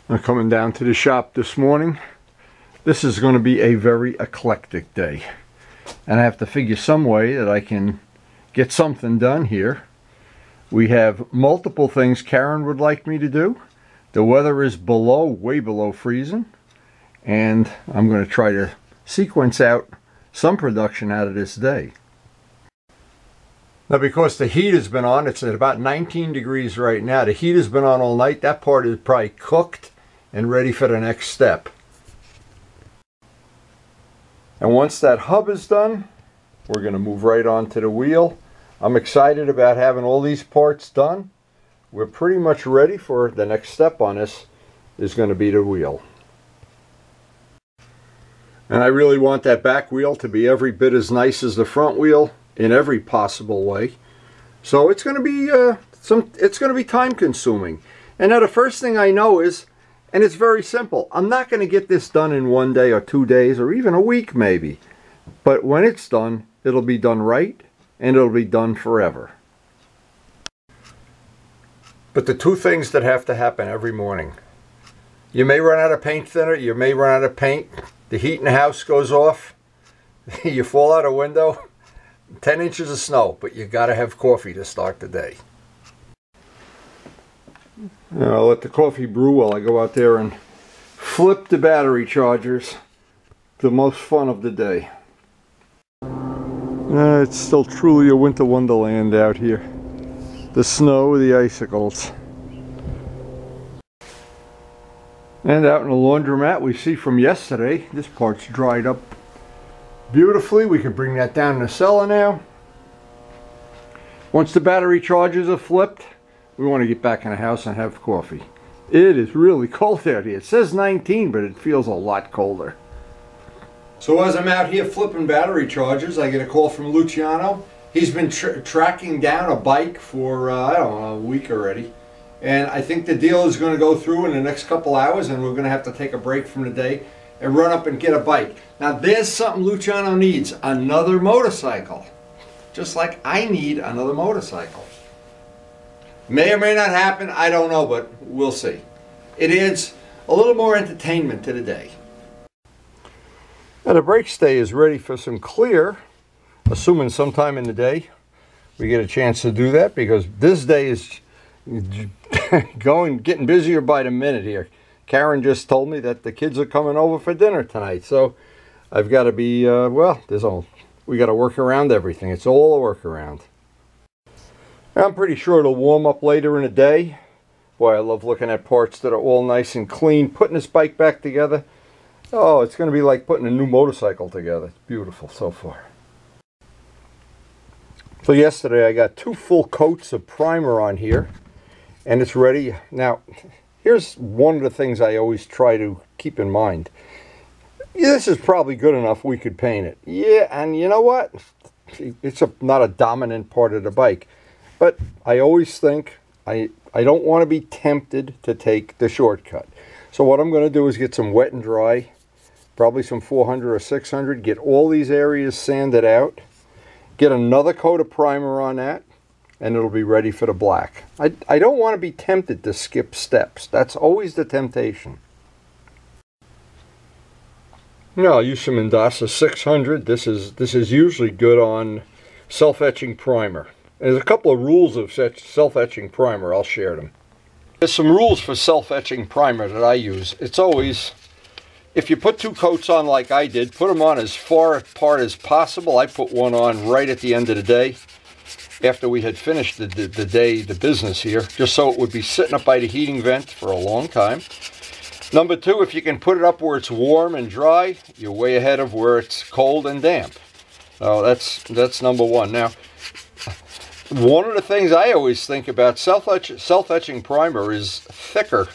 I'm coming down to the shop this morning. This is going to be a very eclectic day, and I have to figure some way that I can get something done here. We have multiple things Karen would like me to do. The weather is way below freezing, and I'm going to try to sequence out some production out of this day. Now, because the heat has been on, it's at about 19 degrees right now. The heat has been on all night. That part is probably cooked and ready for the next step. And once that hub is done, we're going to move right on to the wheel. I'm excited about having all these parts done. We're pretty much ready for the next step on this is going to be the wheel. And I really want that back wheel to be every bit as nice as the front wheel in every possible way. So it's going to be time consuming. And now the first thing I know is, and it's very simple, I'm not going to get this done in 1 day or 2 days or even a week maybe. But when it's done, it'll be done right and it'll be done forever. But the two things that have to happen every morning. You may run out of paint thinner, you may run out of paint, the heat in the house goes off, you fall out a window, 10 inches of snow, but you got to have coffee to start the day. I'll let the coffee brew while I go out there and flip the battery chargers. The most fun of the day. It's still truly a winter wonderland out here. The snow, the icicles. And out in the laundromat we see from yesterday, this part's dried up beautifully. We can bring that down in the cellar now. Once the battery chargers are flipped, we want to get back in the house and have coffee. It is really cold out here. It says 19, but it feels a lot colder. So as I'm out here flipping battery chargers, I get a call from Luciano. He's been tracking down a bike for, I don't know, a week already. And I think the deal is going to go through in the next couple hours, and we're going to have to take a break from the day and run up and get a bike. Now there's something Luciano needs, another motorcycle. Just like I need another motorcycle. May or may not happen, I don't know, but we'll see. It adds a little more entertainment to the day. Now the brake stay is ready for some clear, assuming sometime in the day we get a chance to do that, because this day is getting busier by the minute here. Karen just told me that the kids are coming over for dinner tonight, so I've got to be, we got to work around everything. It's all a workaround. I'm pretty sure it'll warm up later in the day. Boy, I love looking at parts that are all nice and clean. Putting this bike back together, oh, it's going to be like putting a new motorcycle together. It's beautiful so far. So yesterday I got 2 full coats of primer on here, and it's ready. Now, here's one of the things I always try to keep in mind. This is probably good enough we could paint it. Yeah, and you know what? It's not a dominant part of the bike. But I always think I don't want to be tempted to take the shortcut. So what I'm going to do is get some wet and dry, probably some 400 or 600, get all these areas sanded out, get another coat of primer on that, and it'll be ready for the black. I don't want to be tempted to skip steps. That's always the temptation. Now I'll use some Indasa 600. This is usually good on self-etching primer. There's a couple of rules of self-etching primer. I'll share them. There's some rules for self-etching primer that I use. It's always, if you put 2 coats on like I did, put them on as far apart as possible. I put one on right at the end of the day, after we had finished the business here, just so it would be sitting up by the heating vent for a long time. Number 2, if you can put it up where it's warm and dry, you're way ahead of where it's cold and damp. So that's number 1. Now, one of the things I always think about, self-etching primer is thicker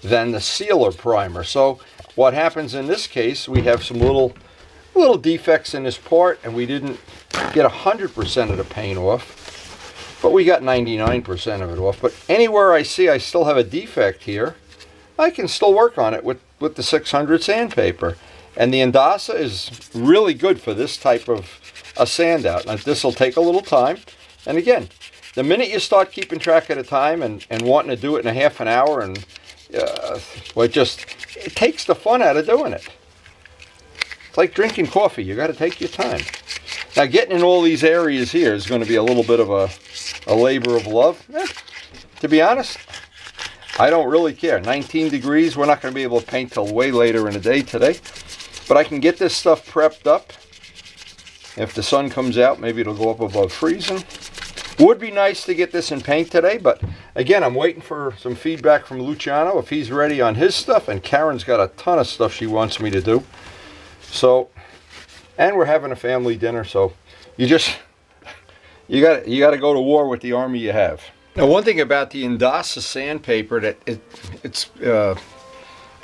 than the sealer primer. So what happens in this case, we have some little defects in this part, and we didn't get 100% of the paint off, but we got 99% of it off. But anywhere I see I still have a defect here, I can still work on it with the 600 sandpaper. And the Indasa is really good for this type of a sand out. Now, this will take a little time. And again, the minute you start keeping track of the time and wanting to do it in a half an hour and well, it takes the fun out of doing it. It's like drinking coffee. You got to take your time. Now, getting in all these areas here is going to be a little bit of a labor of love. To be honest, I don't really care. 19 degrees, we're not going to be able to paint till way later in the day today. But I can get this stuff prepped up. If the sun comes out, maybe it'll go up above freezing. Would be nice to get this in paint today, but again, I'm waiting for some feedback from Luciano if he's ready on his stuff, and Karen's got a ton of stuff she wants me to do. So, and we're having a family dinner, so you got to go to war with the army you have. Now, one thing about the Indasa sandpaper that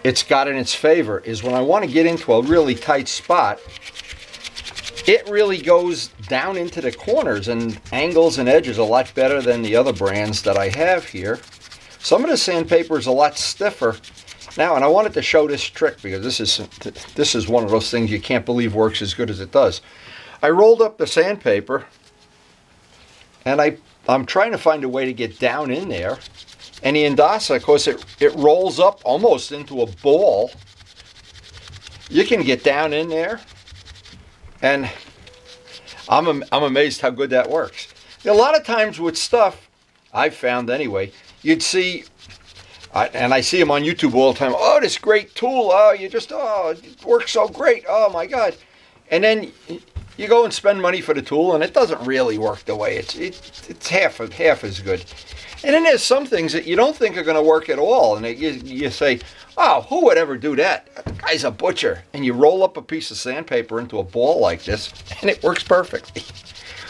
it's got in its favor is when I want to get into a really tight spot, it really goes down into the corners and angles and edges a lot better than the other brands that I have here. Some of the sandpaper is a lot stiffer. Now, and I wanted to show this trick because this is one of those things you can't believe works as good as it does. I rolled up the sandpaper and I'm trying to find a way to get down in there. And the Indasa, of course, it rolls up almost into a ball. You can get down in there. And I'm amazed how good that works. A lot of times with stuff, I've found anyway, you'd see, and I see them on YouTube all the time, oh, this great tool, oh, it works so great, oh my God. And then you go and spend money for the tool and it doesn't really work the way it's half as good. And then there's some things that you don't think are going to work at all, and you say, oh, who would ever do that? The guy's a butcher. And you roll up a piece of sandpaper into a ball like this, and it works perfectly.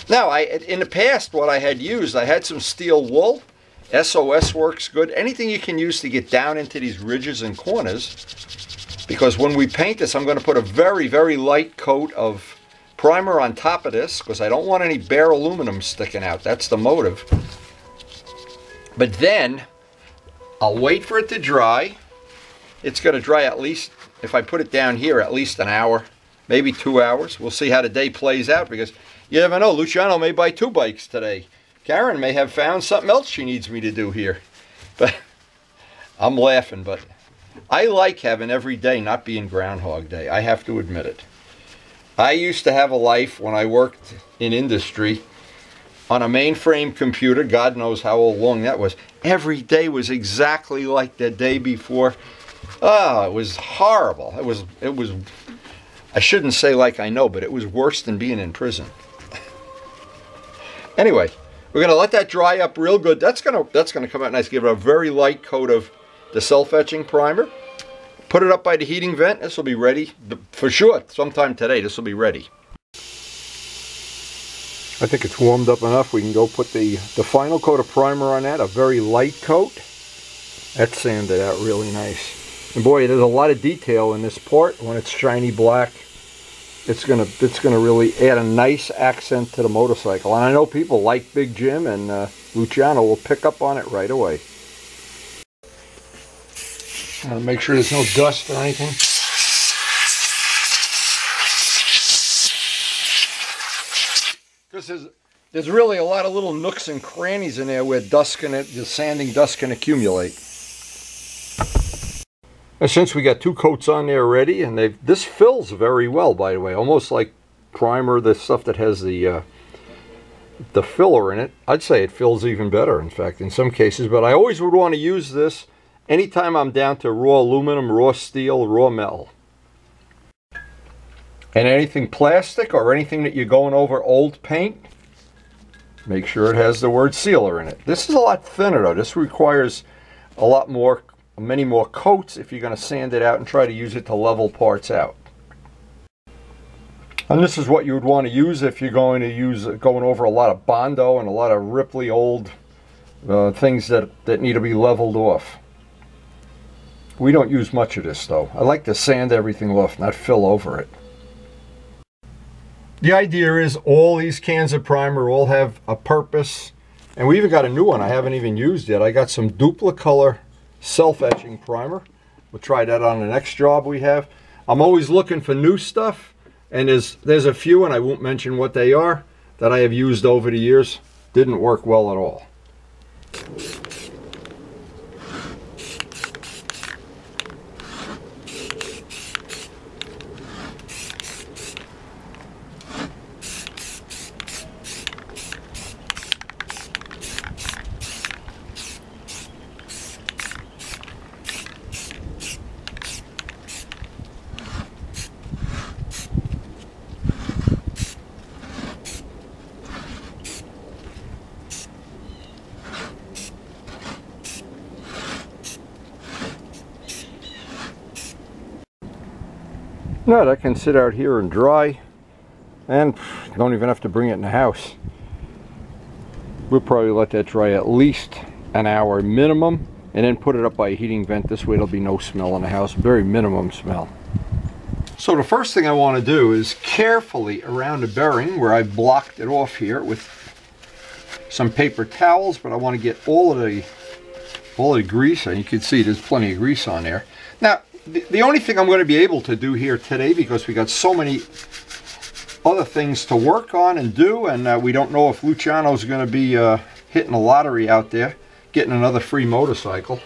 Now, in the past, what I had used, I had some steel wool. SOS works good. Anything you can use to get down into these ridges and corners, because when we paint this, I'm going to put a very, very light coat of primer on top of this, because I don't want any bare aluminum sticking out. That's the motive. But then, I'll wait for it to dry. It's going to dry at least, if I put it down here, at least an hour, maybe 2 hours. We'll see how the day plays out, because you never know. Luciano may buy 2 bikes today. Karen may have found something else she needs me to do here. But I'm laughing, but I like having every day not being Groundhog Day. I have to admit it. I used to have a life when I worked in industry on a mainframe computer. God knows how long that was. Every day was exactly like the day before. Oh, it was horrible. It was, I shouldn't say like I know, but it was worse than being in prison. Anyway, we're going to let that dry up real good. That's going to come out nice. Give it a very light coat of the self-etching primer. Put it up by the heating vent. This will be ready for sure. Sometime today, this will be ready. I think it's warmed up enough. We can go put the final coat of primer on that, a very light coat. That sanded out really nice. And boy, there's a lot of detail in this part. When it's shiny black, it's gonna really add a nice accent to the motorcycle. And I know people like Big Jim, and Luciano will pick up on it right away. Make sure there's no dust or anything. Because there's really a lot of little nooks and crannies in there where the sanding dust can accumulate. And since we got 2 coats on there already, and this fills very well, by the way, almost like primer, the stuff that has the filler in it. I'd say it fills even better, in fact, in some cases. But I always would want to use this anytime I'm down to raw aluminum, raw steel, raw metal. And anything plastic or anything that you're going over old paint, make sure it has the word sealer in it. This is a lot thinner though. This requires a lot more, many more coats if you're going to sand it out and try to use it to level parts out. And this is what you would want to use if you're going over a lot of Bondo and a lot of Ripley old things that need to be leveled off. We don't use much of this though. I like to sand everything off, not fill over it. The idea is all these cans of primer all have a purpose, and we even got a new one I haven't even used yet. I got some Duplicolor self-etching primer. We'll try that on the next job we have. I'm always looking for new stuff, and there's a few, and I won't mention what they are, that I have used over the years. Didn't work well at all. No, that can sit out here and dry, and you don't even have to bring it in the house. We'll probably let that dry at least an hour minimum, and then put it up by a heating vent. This way there'll be no smell in the house, very minimum smell. So the first thing I want to do is carefully around the bearing where I blocked it off here with some paper towels, but I want to get all of the grease, and you can see there's plenty of grease on there. Now, the only thing I'm going to be able to do here today, because we got so many other things to work on and do, and we don't know if Luciano's going to be hitting a lottery out there, getting another free motorcycle.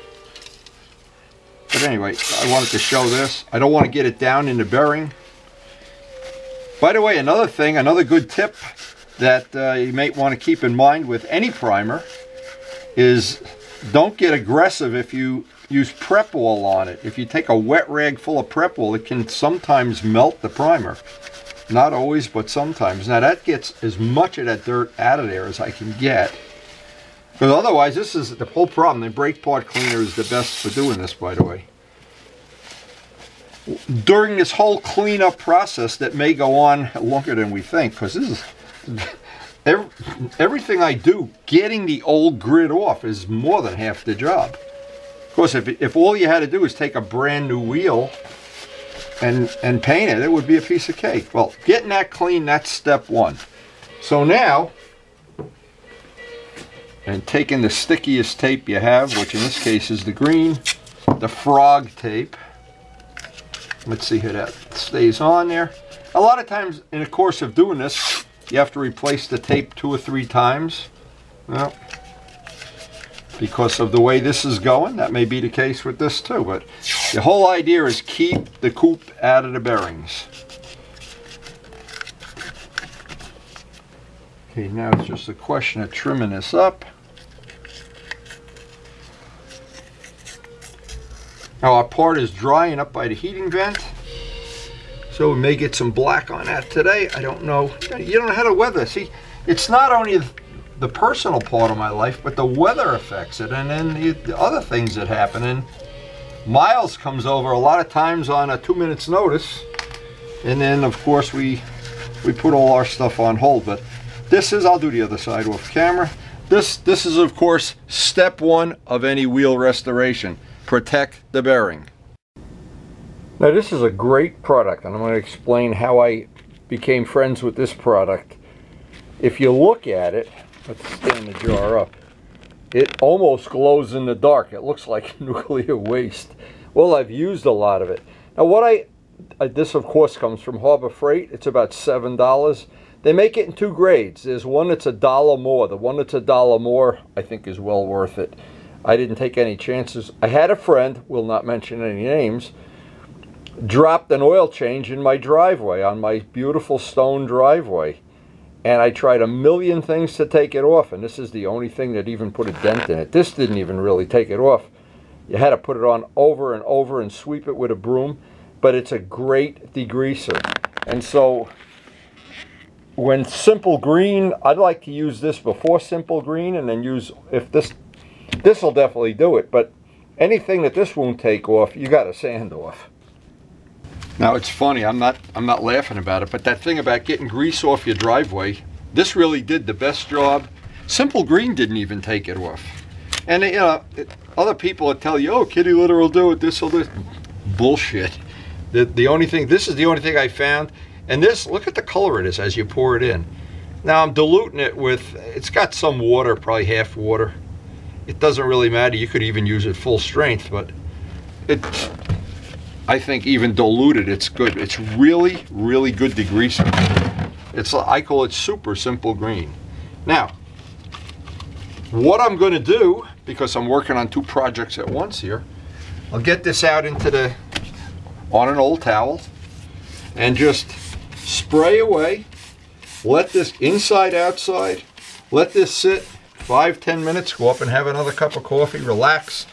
But anyway, I wanted to show this. I don't want to get it down in the bearing. By the way, another thing, another good tip that you might want to keep in mind with any primer is don't get aggressive if you use prep oil on it. If you take a wet rag full of prep oil, it can sometimes melt the primer. Not always, but sometimes. Now that gets as much of that dirt out of there as I can get. Because otherwise, this is the whole problem. The brake part cleaner is the best for doing this, by the way. During this whole cleanup process that may go on longer than we think, because this is everything I do, getting the old grid off is more than half the job. Of course, if all you had to do is take a brand new wheel and paint it, it would be a piece of cake. Well, getting that clean, that's step one. So now, and taking the stickiest tape you have, which in this case is the green, the frog tape. Let's see how that stays on there. A lot of times in the course of doing this, you have to replace the tape 2 or 3 times. Well, because of the way this is going, that may be the case with this too, but the whole idea is keep the coop out of the bearings. Okay, now it's just a question of trimming this up. Now our part is drying up by the heating vent, so we may get some black on that today. I don't know. You don't know how to weather. See, it's not only the personal part of my life, but the weather affects it, and then the other things that happen. And Miles comes over a lot of times on a 2 minutes notice, and then of course we put all our stuff on hold. But this is, I'll do the other side off camera. This is of course step one of any wheel restoration. Protect the bearing. Now this is a great product, and I'm going to explain how I became friends with this product. If you look at it, let's stand the jar up, it almost glows in the dark. It looks like nuclear waste. Well, I've used a lot of it. Now what this of course comes from Harbor Freight. It's about $7. They make it in 2 grades. There's one that's $1 more. The one that's $1 more I think is well worth it. I didn't take any chances. I had a friend, will not mention any names, dropped an oil change in my driveway, on my beautiful stone driveway. And I tried a million things to take it off, and this is the only thing that even put a dent in it. This didn't even really take it off. You had to put it on over and over and sweep it with a broom, but it's a great degreaser. And so when Simple Green, I'd like to use this before Simple Green, and then use, if this will definitely do it, but anything that this won't take off, you got to sand off. Now it's funny, I'm not laughing about it, but that thing about getting grease off your driveway, this really did the best job. Simple Green didn't even take it off. And you know, other people would tell you, oh, kitty litter will do it, this will do it. Bullshit. The only thing, this is the only thing I found. And this, look at the color it is as you pour it in. Now I'm diluting it with, it's got some water, probably half water. It doesn't really matter, you could even use it full strength, but it's, I think even diluted, it's good. It's really, really good degreasing. It's, I call it super Simple Green. Now, what I'm going to do, because I'm working on 2 projects at once here, I'll get this out into the, on an old towel, and just spray away. Let this inside, outside, let this sit 5-10 minutes, go up and have another cup of coffee, relax.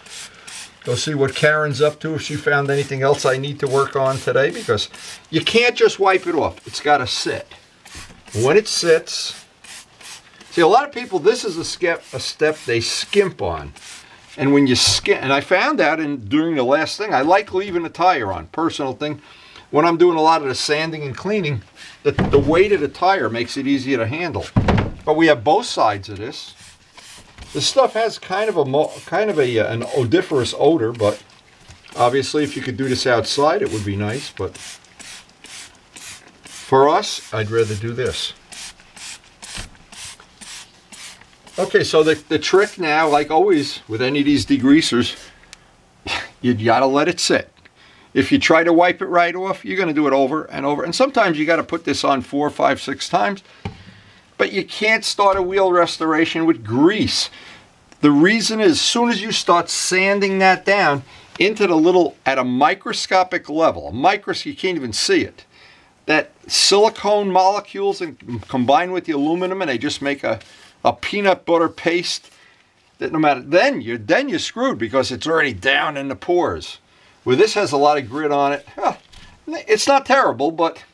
Go see what Karen's up to, if she found anything else I need to work on today, because you can't just wipe it off. It's got to sit. When it sits, see, a lot of people, this is a step they skimp on. And when you skimp, and I found out during the last thing, I like leaving the tire on, personal thing. when I'm doing a lot of the sanding and cleaning, the weight of the tire makes it easier to handle. But we have both sides of this. This stuff has kind of an odoriferous odor, but obviously if you could do this outside, it would be nice. But for us, I'd rather do this. Okay, so the trick now, like always with any of these degreasers, you gotta let it sit. If you try to wipe it right off, you're gonna do it over and over. And sometimes you gotta put this on 4, 5, 6 times. But you can't start a wheel restoration with grease. The reason is, as soon as you start sanding that down into the little, at a microscopic level, you can't even see it. That silicone molecules and combine with the aluminum, and they just make a peanut butter paste that no matter, then you're screwed because it's already down in the pores. Where this has a lot of grit on it, it's not terrible, but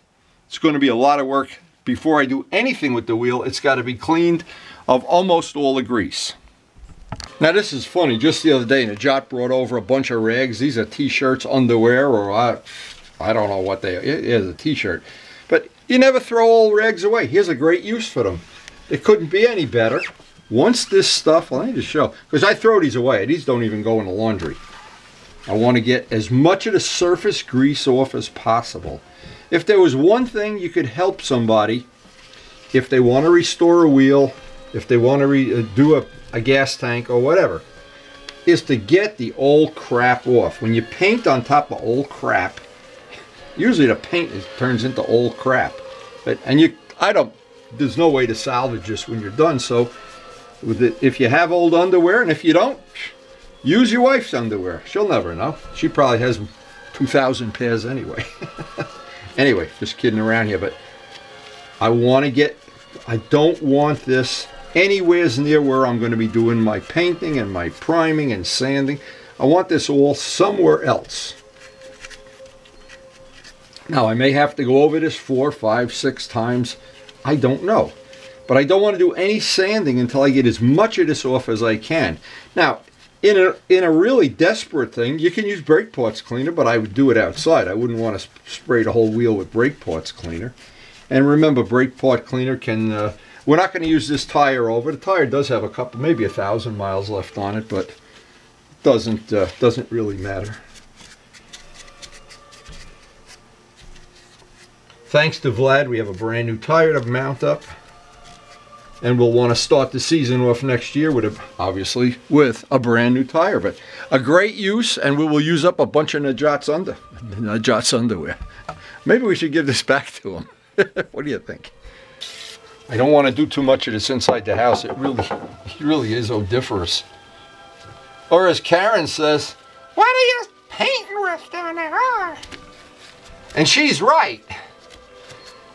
it's going to be a lot of work. Before I do anything with the wheel, it's got to be cleaned of almost all the grease. Now this is funny. Just the other day, Najat brought over a bunch of rags. These are t-shirts, underwear, or I don't know what they are. It is a t-shirt. But you never throw old rags away. Here's a great use for them. It couldn't be any better. Once this stuff, well, let me just show, because I throw these away. These don't even go in the laundry. I want to get as much of the surface grease off as possible. If there was one thing you could help somebody, if they want to restore a wheel, if they want to do a gas tank or whatever, is to get the old crap off. When you paint on top of old crap, usually the paint turns into old crap. There's no way to salvage this when you're done. So if you have old underwear, and if you don't, use your wife's underwear. She'll never know. She probably has 2,000 pairs anyway. Anyway, just kidding around here, but I don't want this anywhere near where I'm going to be doing my painting and my priming and sanding. I want this all somewhere else. Now, I may have to go over this 4, 5, 6 times. I don't know. But I don't want to do any sanding until I get as much of this off as I can. Now, in a really desperate thing, you can use brake parts cleaner, but I would do it outside. I wouldn't want to spray the whole wheel with brake parts cleaner. And remember, brake part cleaner can, we're not going to use this tire over. The tire does have a couple, maybe 1,000 miles left on it, but it doesn't really matter. Thanks to Vlad, we have a brand new tire to mount up. And we'll want to start the season off next year obviously with a brand new tire. But a great use, and we will use up a bunch of Najat's underwear. Maybe we should give this back to him. What do you think? I don't want to do too much of this inside the house. It really is odoriferous. Or as Karen says, what are you painting with down there? And she's right.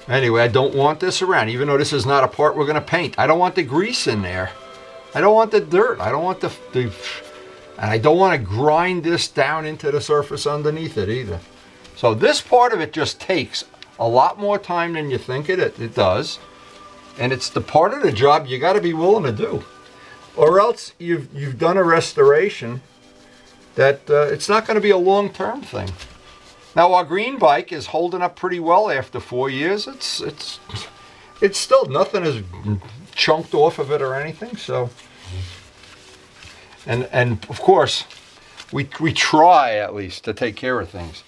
Anyway, I don't want this around, even though this is not a part we're going to paint. I don't want the grease in there. I don't want the dirt. I don't want and I don't want to grind this down into the surface underneath it either. So this part of it just takes a lot more time than you think it does. And it's the part of the job you got to be willing to do. Or else you've done a restoration that it's not going to be a long-term thing. Now our green bike is holding up pretty well after 4 years. It's still, nothing is chunked off of it or anything. So, and of course, we try at least to take care of things.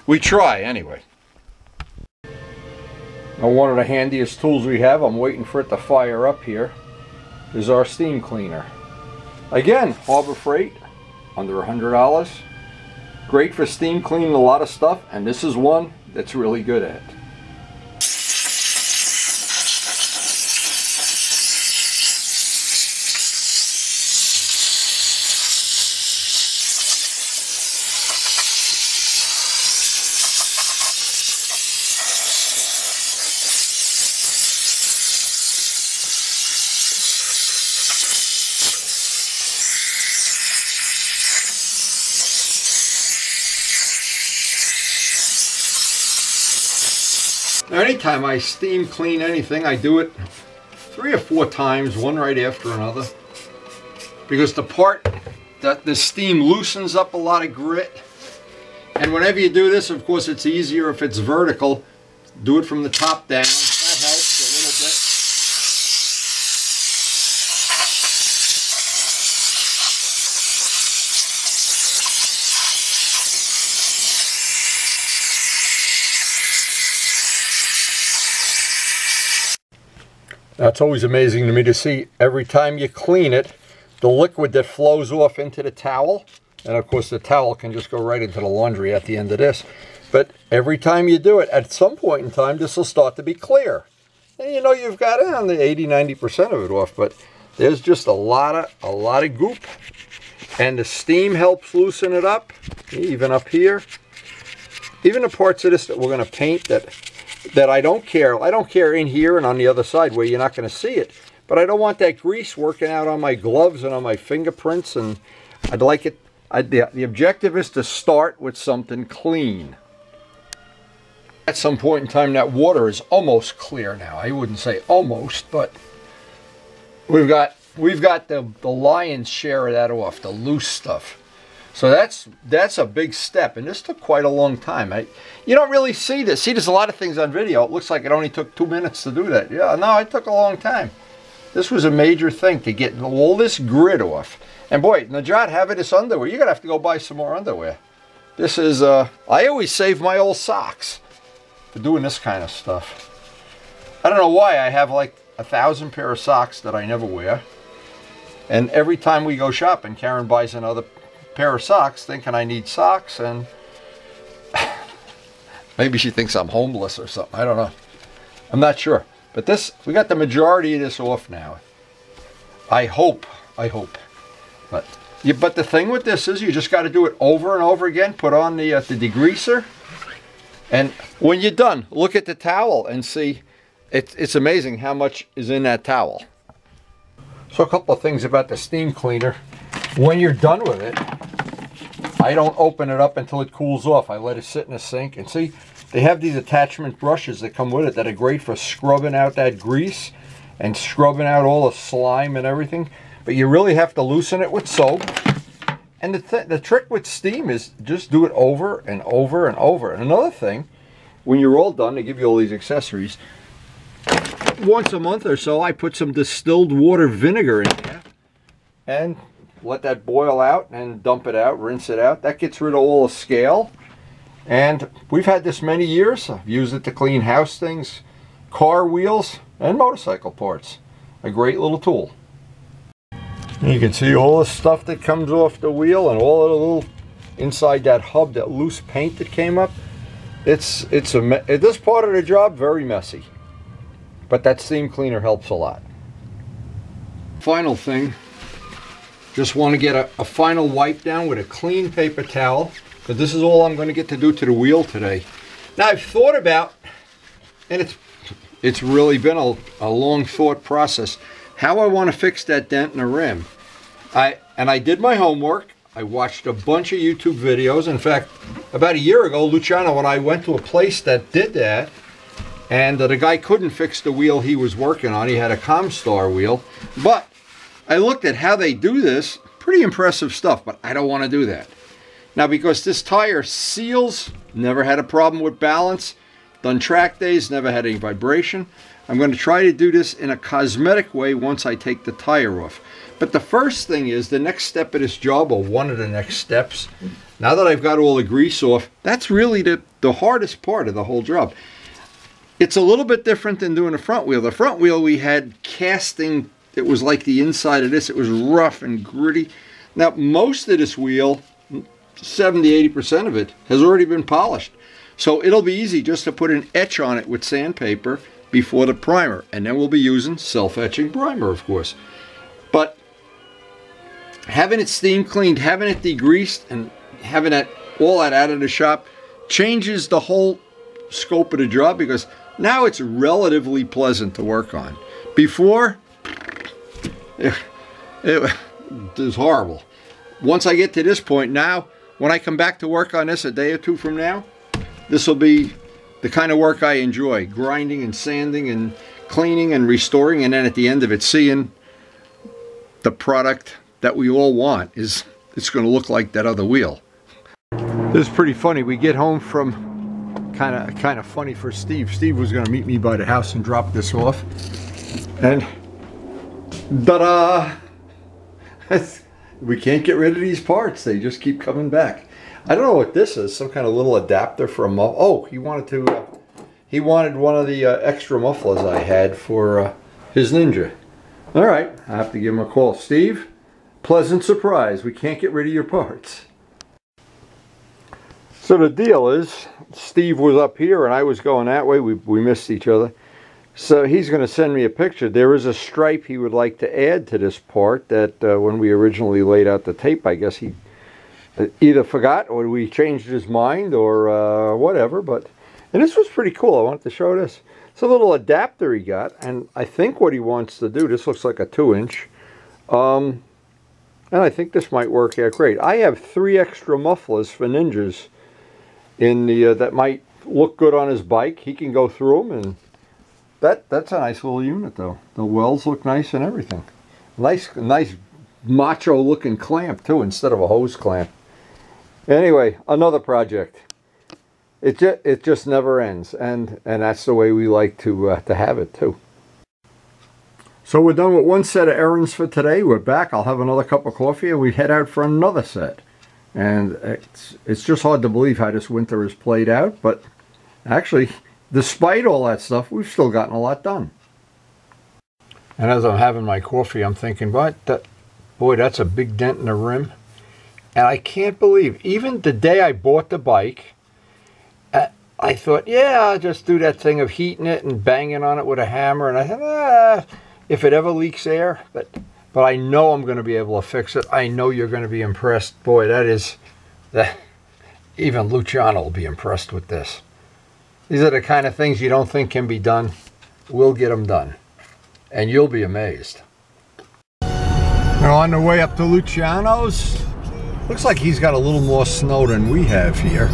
We try anyway. Now one of the handiest tools we have, I'm waiting for it to fire up here, is our steam cleaner. Again, Harbor Freight, under $100. Great for steam cleaning a lot of stuff, and this is one that's really good at it. Now, anytime I steam clean anything, I do it 3 or 4 times, one right after another, because the steam loosens up a lot of grit. And whenever you do this, of course, it's easier if it's vertical. Do it from the top down. That helps a little bit. That's always amazing to me to see. Every time you clean it, the liquid that flows off into the towel, and of course the towel can just go right into the laundry at the end of this, but every time you do it, at some point in time, this will start to be clear. And you know you've got it on the 80–90% of it off, but there's just a lot of goop, and the steam helps loosen it up, even up here. Even the parts of this that we're going to paint that I don't care. I don't care in here and on the other side where you're not going to see it. But I don't want that grease working out on my gloves and on my fingerprints. And I'd like it. The objective is to start with something clean. At some point in time, that water is almost clear now. I wouldn't say almost, but we've got the lion's share of that off, the loose stuff. So that's a big step, and this took quite a long time. You don't really see this. See, there's a lot of things on video. It looks like it only took 2 minutes to do that. Yeah, no, it took a long time. This was a major thing to get all this grit off. And boy, Najat, having this underwear, you're going to have to go buy some more underwear. This is, I always save my old socks for doing this kind of stuff. I don't know why. I have like 1,000 pair of socks that I never wear. And every time we go shopping, Karen buys another pair of socks thinking I need socks, and maybe she thinks I'm homeless or something. I don't know. I'm not sure. But this, we got the majority of this off now. I hope. But the thing with this is you just got to do it over and over again. Put on the degreaser, and when you're done, look at the towel and see. It's amazing how much is in that towel. So a couple of things about the steam cleaner. When you're done with it, I don't open it up until it cools off. I let it sit in the sink. And see, they have these attachment brushes that come with it that are great for scrubbing out that grease and scrubbing out all the slime and everything. But you really have to loosen it with soap. And the trick with steam is just do it over and over and over. And another thing, when you're all done, they give you all these accessories. Once a month or so, I put some distilled water vinegar in there and let that boil out and dump it out, rinse it out. That gets rid of all the scale. And we've had this many years. I've used it to clean house things, car wheels, and motorcycle parts. A great little tool. And you can see all the stuff that comes off the wheel and all of the little inside that hub, that loose paint that came up. This part of the job, very messy. But that steam cleaner helps a lot. Final thing, just want to get a final wipe down with a clean paper towel, because this is all I'm going to get to do to the wheel today. Now I've thought about, and it's really been a long thought process, how I want to fix that dent in the rim. I did my homework. I watched a bunch of YouTube videos. In fact, about a year ago, Luciano and I went to a place that did that. And the guy couldn't fix the wheel he was working on. He had a Comstar wheel. But I looked at how they do this. Pretty impressive stuff, but I don't want to do that. Now, because this tire seals, never had a problem with balance. Done track days, never had any vibration. I'm going to try to do this in a cosmetic way once I take the tire off. But the first thing is, the next step of this job, or one of the next steps, now that I've got all the grease off, that's really the hardest part of the whole job. It's a little bit different than doing the front wheel. The front wheel we had casting, it was like the inside of this. It was rough and gritty. Now most of this wheel, 70–80% of it, has already been polished. So it'll be easy just to put an etch on it with sandpaper before the primer. And then we'll be using self-etching primer, of course. But having it steam cleaned, having it degreased, and having all that out of the shop changes the whole scope of the job, because now it's relatively pleasant to work on. Before, it was horrible. Once I get to this point now, when I come back to work on this a day or two from now, this will be the kind of work I enjoy. Grinding and sanding and cleaning and restoring, and then at the end of it, seeing the product that we all want it's going to look like that other wheel. This is pretty funny. We get home from kind of funny for Steve. Steve was going to meet me by the house and drop this off, and ta-da! We can't get rid of these parts. They just keep coming back. I don't know what this is. Some kind of little adapter for a muffler. Oh, he wanted one of the extra mufflers I had for his Ninja. All right, I have to give him a call. Steve, pleasant surprise. We can't get rid of your parts. So the deal is, Steve was up here and I was going that way. We missed each other. So he's going to send me a picture. There is a stripe he would like to add to this part that when we originally laid out the tape, I guess he either forgot or we changed his mind or whatever. And this was pretty cool. I wanted to show this. It's a little adapter he got, and I think what he wants to do, this looks like a 2-inch. And I think this might work out great. I have 3 extra mufflers for Ninjas in the that might look good on his bike. He can go through them, and that's a nice little unit though. The welds look nice and everything. Nice macho looking clamp too, instead of a hose clamp. Anyway, another project. It just never ends, and that's the way we like to have it too. So we're done with one set of errands for today. We're back. I'll have another cup of coffee and we head out for another set. And it's just hard to believe how this winter has played out, but actually, despite all that stuff, we've still gotten a lot done. And as I'm having my coffee, I'm thinking, boy, that's a big dent in the rim. And I can't believe, even the day I bought the bike, I thought, yeah, I'll just do that thing of heating it and banging on it with a hammer. And I thought, if it ever leaks air, but I know I'm going to be able to fix it. I know you're going to be impressed. Boy, even Luciano will be impressed with this. These are the kind of things you don't think can be done. We'll get them done. And you'll be amazed. We're on the way up to Luciano's. Looks like he's got a little more snow than we have here.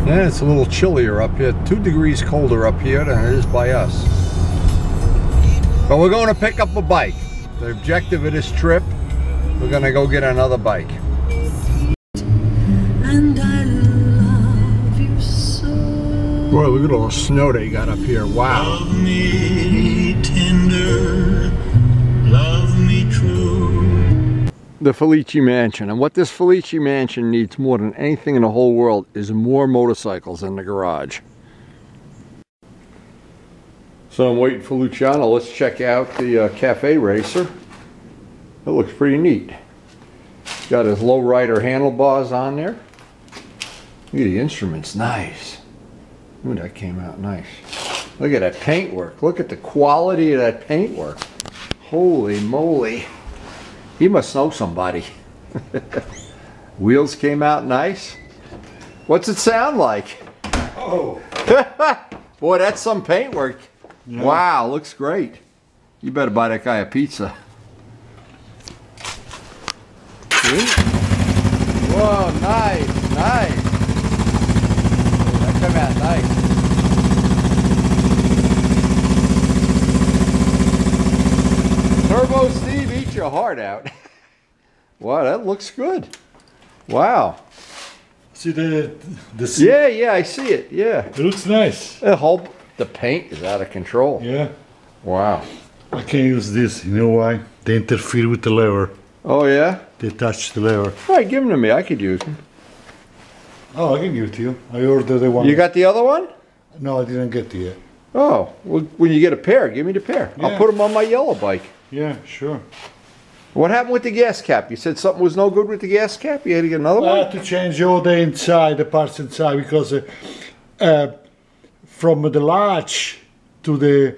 Yeah, it's a little chillier up here. 2 degrees colder up here than it is by us. But we're going to pick up a bike. The objective of this trip, we're going to go get another bike. And I love you so. Boy, look at all the snow they got up here. Wow. Love me tender, love me true. The Felici Mansion. And what this Felici Mansion needs more than anything in the whole world is more motorcycles in the garage. So I'm waiting for Luciano. Let's check out the Cafe Racer. It looks pretty neat. Got his lowrider handlebars on there. Look at the instruments, nice. Ooh, that came out nice. Look at that paintwork. Look at the quality of that paintwork. Holy moly. He must know somebody. Wheels came out nice. What's it sound like? Oh. Boy, that's some paintwork. Yeah. Wow, looks great. You better buy that guy a pizza. See? Whoa, nice, nice. That came out nice. Turbo Steve, eat your heart out. Wow, that looks good. Wow. See the yeah, I see it. Yeah. It looks nice. The paint is out of control. Yeah. Wow. I can use this. You know why? They interfere with the lever. Oh yeah? They touch the lever. All right, give them to me. I could use them. Oh, I can give it to you. I ordered the one. You got the other one? No, I didn't get it yet. Oh, well, when you get a pair, give me the pair. Yeah. I'll put them on my yellow bike. Yeah, sure. What happened with the gas cap? You said something was no good with the gas cap? You had to get another one? I had to change all the inside, the parts inside, because from the latch to the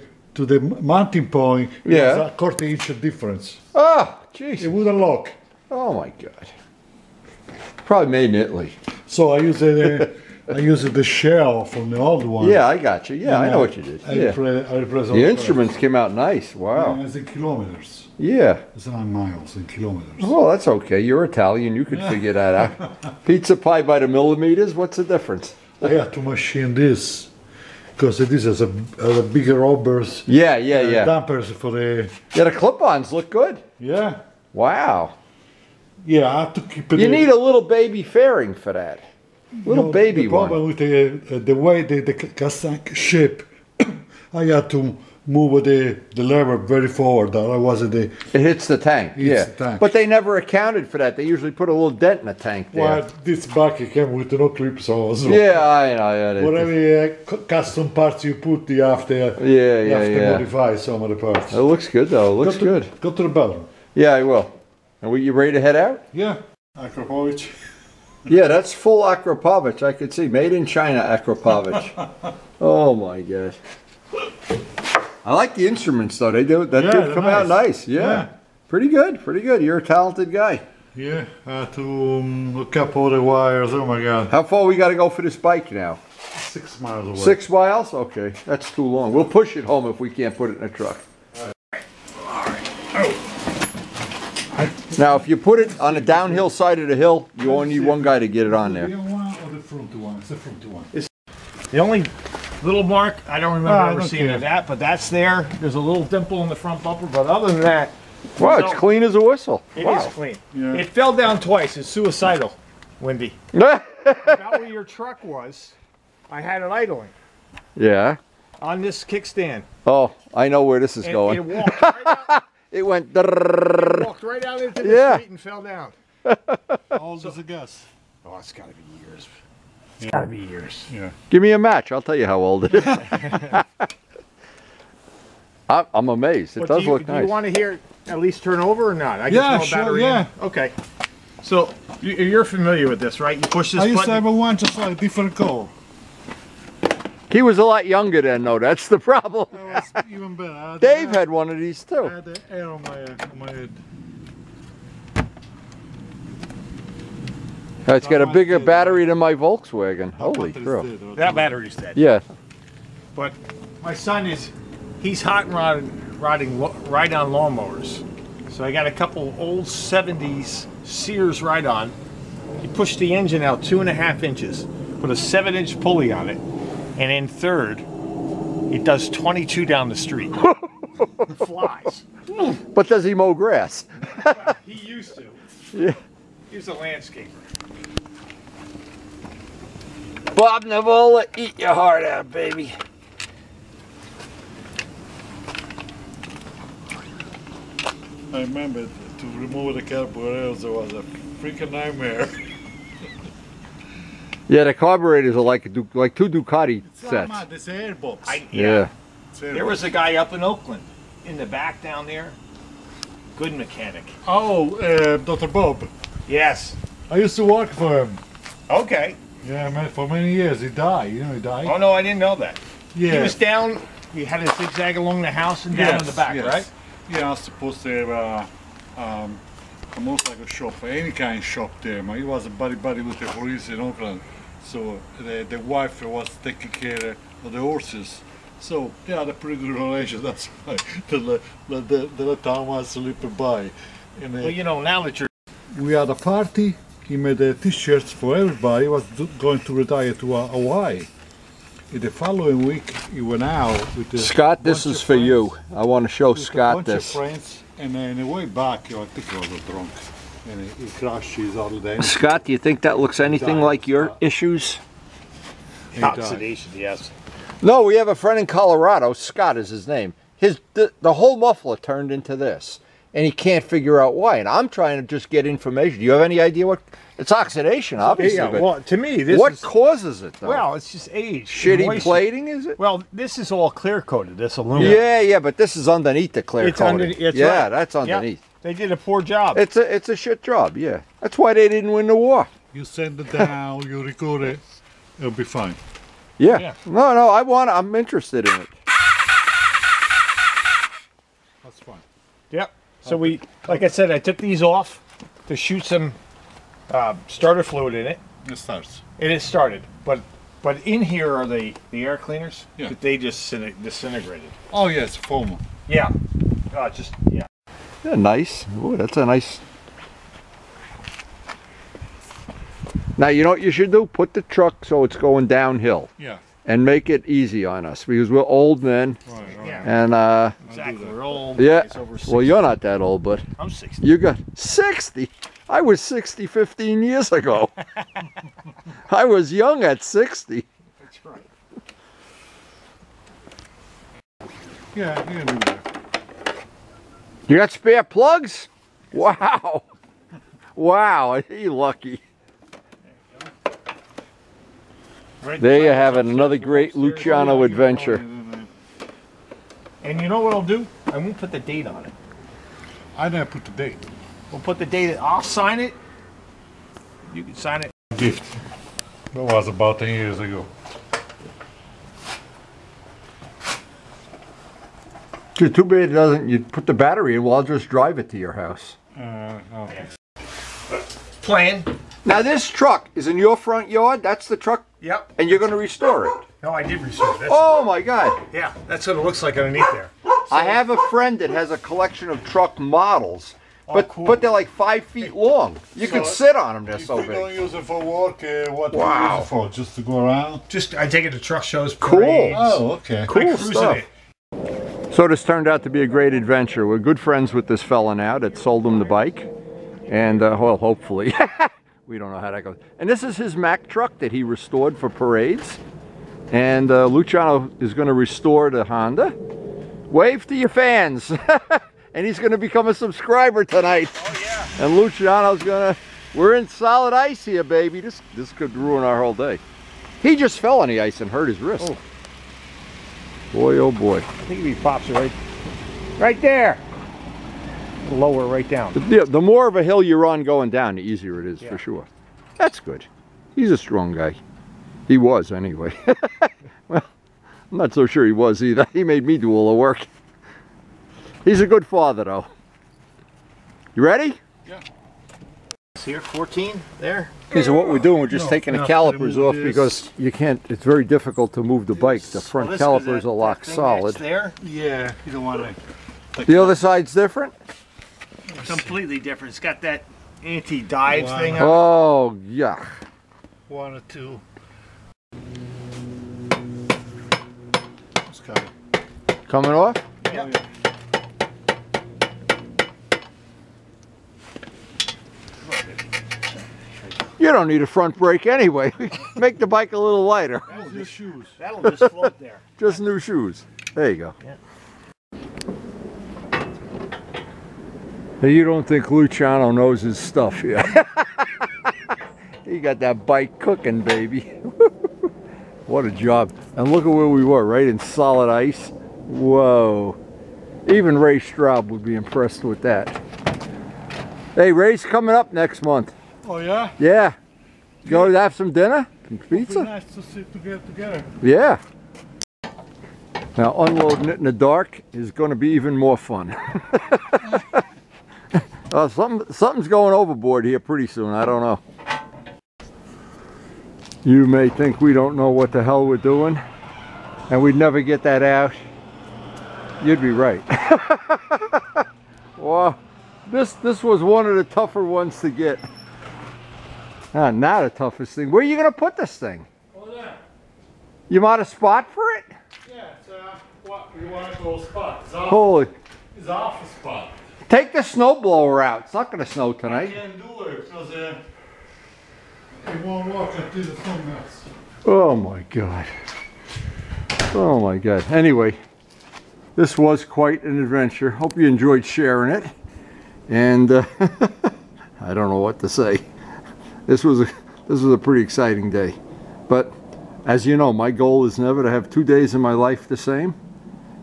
mounting point, yeah, there's a quarter-inch difference. Ah, jeez. It wouldn't lock. Oh my God. Probably made in Italy. So I used the shell from the old one. Yeah, I got you. Yeah, I know what you did. Yeah. The instruments came out nice. Wow. Yeah, it's in kilometers. Yeah. It's not miles, in kilometers. Well, that's okay. You're Italian. You could figure that out. Pizza pie by the millimeters. What's the difference? I had to machine this because this has a bigger rubbers. Yeah. Dampers for the. Yeah, the clip-ons look good. Yeah. Wow. Yeah, I have to keep it. You need a little baby fairing for that. Little baby the problem one. with the way the cast tank shape, I had to move the lever very forward. Otherwise, It hits the tank. Hits the tank. But they never accounted for that. They usually put a little dent in the tank there. well, this back it came with no clips on. So Yeah, I know. whatever custom parts you put, you have to modify some of the parts. It looks good though. It looks good. Go to the bottom. Yeah, I will. Are you ready to head out? Yeah, Akropovich. Yeah, that's full Akropovich. I could see. Made in China Akropovich. Oh my gosh. I like the instruments though. They did come out nice. Yeah. Pretty good. Pretty good. You're a talented guy. Yeah, I had to look up all the wires. Oh my god. How far we got to go for this bike now? 6 miles away. 6 miles? Okay, that's too long. We'll push it home if we can't put it in a truck. Now, if you put it on the downhill side of the hill, you only need one guy to get it on there. The rear one or the front one? It's the front one. The only little mark, I don't remember ever seeing of that, but that's there. There's a little dimple in the front bumper, but other than that, Wow, it's clean as a whistle. It is clean. Yeah. It fell down twice. It's suicidal, Wendy. Yeah. About where your truck was, I had it idling. Yeah. On this kickstand. Oh, I know where this is going. It walked right out. It went. It walked right out into the street and fell down. How old is the gas? Oh, it's got to be years. It's got to be years. Yeah. Give me a match. I'll tell you how old it is. I'm amazed. It does look nice. Do you want to hear it at least turn over or not? I Yeah, can sure, yeah. Okay. So you're familiar with this, right? You push this I used button. to have a one just like different color. He was a lot younger then, though. That's the problem. That was even better. Dave had one of these too. I had the air on my head. It's got a bigger battery than my Volkswagen. Holy crap. That battery's dead. Yeah. But my son he's hot riding ride-on lawnmowers. So I got a couple old 70s Sears ride-on. You push the engine out 2.5 inches, put a 7-inch pulley on it, and in third, it does 22 down the street. Flies. But does he mow grass? He used to. Yeah. He's a landscaper. Bob Navola, eat your heart out, baby. I remember to remove the carburetors was a freaking nightmare. Yeah, the carburetors are like two Ducati sets. It's an airbox. Yeah. There was a guy up in Oakland, in the back down there. Good mechanic. Oh, Dr. Bob. Yes. I used to work for him. Okay. Yeah, man, for many years. He died. You know, he died. Oh no, I didn't know that. Yeah. He was down. He had a zigzag along the house and down in the back, right? Yeah, I was supposed to have a motorcycle shop, any kind of shop there. Man. He was a buddy with the police in Oakland. So the wife was taking care of the horses. So they had a pretty good relation. That's why the time was slipping by. And, Well, you know, now that you're... we had a party. He made t-shirts for everybody. He was going to retire to Hawaii. In the following week, he went out with Scott, this is for you. I want to show Scott this. Friends, and then on the way back, I think he was drunk, and he crashed his other day. Scott, do you think that looks anything like your issues? Oxidation, yes. No, we have a friend in Colorado. Scott is his name. The whole muffler turned into this, and he can't figure out why. And I'm trying to just get information. Do you have any idea what? It's oxidation, obviously. Yeah, but well, to me, this what is... causes it, though? Well, it's just age. Shitty moisture. plating, is it? Well, this is all clear-coated, this aluminum. Yeah, but this is underneath the clear coating. Yeah, right. that's underneath. Yep. They did a poor job. It's a shit job, yeah. That's why they didn't win the war. You send it down, you record it, it'll be fine. Yeah. No, I'm interested in it. That's fine. Yep. So like I said, I took these off to shoot some starter fluid in it. It starts. It is started, but in here are the air cleaners that they just disintegrated. Oh yes, foam. Yeah. Yeah. Yeah, nice. Ooh, that's a nice. Now you know what you should do? Put the truck so it's going downhill. Yeah. and make it easy on us because we're old men. Right. Yeah. And Exactly. We're old. yeah. It's over 60. Well, you're not that old, but I'm 60. you got 60. I was 60 15 years ago. I was young at 60. That's right. Yeah, you can do that. You got spare plugs? Wow. Wow, you lucky. Right There you beside have it, us, another that's great upstairs. Luciano adventure. And you know what I'll do? I won't put the date on it. I never put the date. We'll put the date. I'll sign it. You can sign it. Gift. That was about 10 years ago. Too bad it doesn't, you put the battery in, well, I'll just drive it to your house. Okay. Plan. Now this truck is in your front yard, that's the truck, Yep. and you're going to restore it. No, I did restore this. Oh my God. Yeah, that's what it looks like underneath there. I have a friend that has a collection of truck models, but cool. they're like 5 feet long. You So could sit on them, they're If so you don't big. use it for work, what do you Wow. use it for? Just to go around? Just I take it to truck shows. Cool. Parades. Oh, okay. Cool I cruise in stuff. it. So this turned out to be a great adventure. We're good friends with this fella now that sold him the bike. And, well, hopefully. We don't know how that goes. And this is his Mack truck that he restored for parades. And Luciano is going to restore the Honda. Wave to your fans. And he's going to become a subscriber tonight. Oh yeah. And Luciano's going to... We're in solid ice here, baby. This could ruin our whole day. He just fell on the ice and hurt his wrist. Oh. Boy, oh boy. I think if he pops it right there. Lower right down. The more of a hill you're on going down, the easier it is, for sure. That's good. He's a strong guy. He was, anyway. Well, I'm not so sure he was either. He made me do all the work. He's a good father, though. You ready? Yeah. Here, 14, there. Okay, so what we're doing, we're just taking the no, calipers remove off this. because you can't, it's very difficult to move the bike. The front calipers are locked solid. There, Yeah, you don't want to. The other side's different? completely different. It's got that anti-dive Wow. thing on it. Oh, yuck. 1 or 2. It's coming. Coming off? Yeah. You don't need a front brake anyway. Make the bike a little lighter. How's your shoes? That'll just float there. Just new shoes. There you go. Yeah. Hey, you don't think Luciano knows his stuff yet? He got that bike cooking, baby. What a job. And look at where we were, right in solid ice. Whoa. Even Ray Straub would be impressed with that. Hey, Ray's coming up next month. Oh, yeah? Yeah. Go have some dinner? Some pizza? Nice to sit together. Yeah. Now, unloading it in the dark is going to be even more fun. Something's going overboard here pretty soon. I don't know. You may think we don't know what the hell we're doing, and we'd never get that out. You'd be right. Well, this was one of the tougher ones to get. Not the toughest thing. Where are you going to put this thing? Oh, yeah. You got a spot for it? Yeah, it's what we want to go spot. Holy. It's off the spot. Take the snowblower out. It's not going to snow I tonight. can't do it because it won't work until the sun melts. Oh my God. Oh my God. Anyway, this was quite an adventure. Hope you enjoyed sharing it. And I don't know what to say. This was a pretty exciting day. But as you know, my goal is never to have 2 days in my life the same.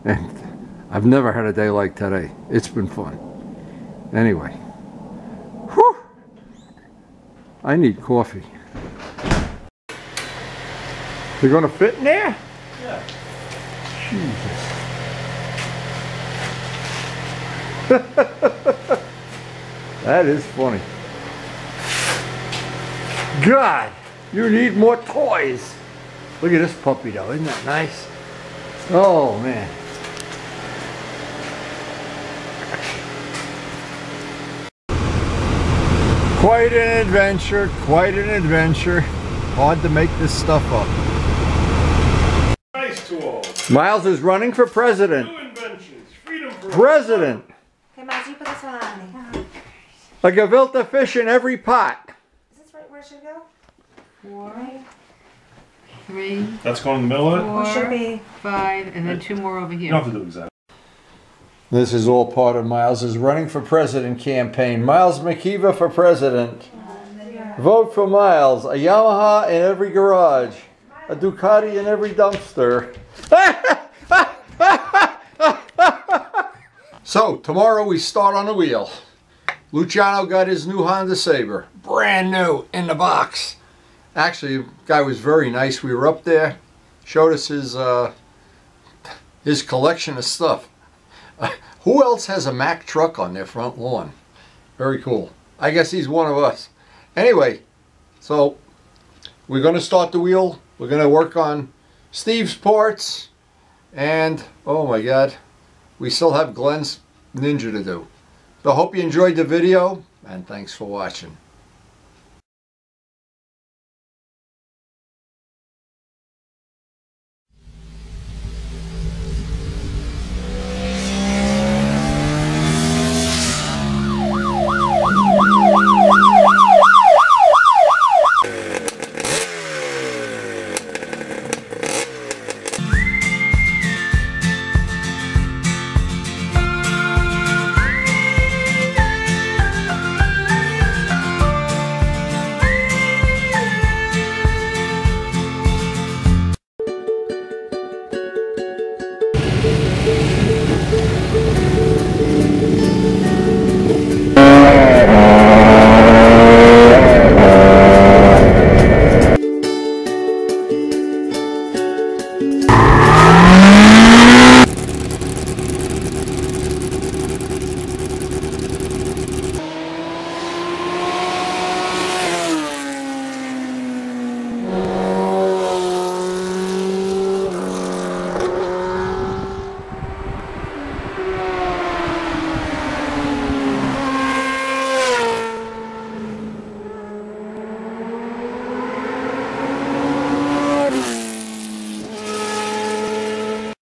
And I've never had a day like today. It's been fun. Anyway. Whew. I need coffee. They're gonna fit in there? Yeah. Jesus. That is funny. God, you need more toys. Look at this puppy though, isn't that nice? Oh man. Quite an adventure, quite an adventure. Hard to make this stuff up. Miles is running for president. New inventions. Freedom for President. Okay, Miles, you put this one on. A gefilte fish in every pot. Is this right where it should go? 4, Right? 3, That's going in the middle of it? Or should 4, be. 5, and then 2 more over You here. don't have to do exactly. This is all part of Miles's running for president campaign. Miles McKeever for president. Vote for Miles. A Yamaha in every garage. A Ducati in every dumpster. So, tomorrow we start on the wheel. Luciano got his new Honda SABER. Brand new, in the box. Actually, the guy was very nice. We were up there. Showed us his collection of stuff. Who else has a Mack truck on their front lawn? Very cool. I guess he's one of us. Anyway, so we're going to start the wheel. We're going to work on Steve's parts. And, oh my God, we still have Glenn's Ninja to do. So I hope you enjoyed the video, and thanks for watching.